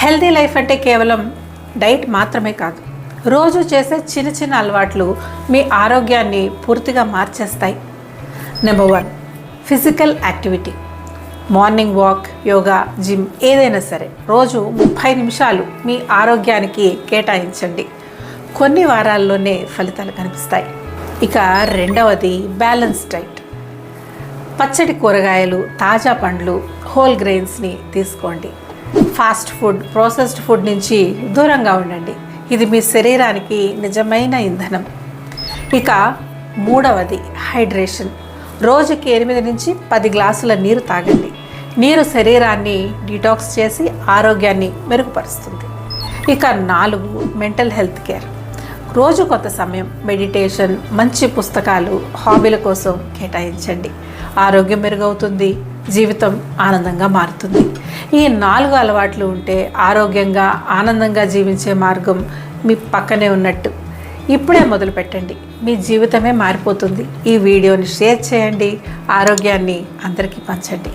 Healthy life అంటే కేవలం diet మాత్రమే కాదు, రోజు చేసే చిన్న చిన్న అలవాట్లు మీ ఆరోగ్యాన్ని పూర్తిగా మార్చేస్తాయి. Number 1, physical activity. Morning walk, yoga, gym ఏదైనా సరే రోజు 30 నిమిషాలు మీ ఆరోగ్యానికి కేటాయించండి. కొన్ని వారాల్లోనే ఫలితాలు కనిపిస్తాయి. ఇక రెండవది బ్యాలెన్స్ డైట్. పచ్చడి కూరగాయలు, తాజా పండ్లు, హోల్ గ్రెయిన్స్ని తీసుకోండి. ఫాస్ట్ ఫుడ్, ప్రాసెస్డ్ ఫుడ్ నుంచి దూరంగా ఉండండి. ఇది మీ శరీరానికి నిజమైన ఇంధనం. ఇక మూడవది హైడ్రేషన్. రోజుకి 8 నుంచి 10 గ్లాసుల నీరు తాగండి. నీరు శరీరాన్ని డీటాక్స్ చేసి ఆరోగ్యాన్ని మెరుగుపరుస్తుంది. ఇక 4, మెంటల్ హెల్త్ కేర్. రోజు కొంత సమయం మెడిటేషన్, మంచి పుస్తకాలు, హాబీల కోసం కేటాయించండి. ఆరోగ్యం మెరుగవుతుంది, జీవితం ఆనందంగా మారుతుంది. ఈ 4 అలవాట్లు ఉంటే ఆరోగ్యంగా, ఆనందంగా జీవించే మార్గం మీ పక్కనే ఉన్నట్టు. ఇప్పుడే మొదలు పెట్టండి, మీ జీవితమే మారిపోతుంది. ఈ వీడియోని షేర్ చేయండి, ఆరోగ్యాన్ని అందరికీ పంచండి.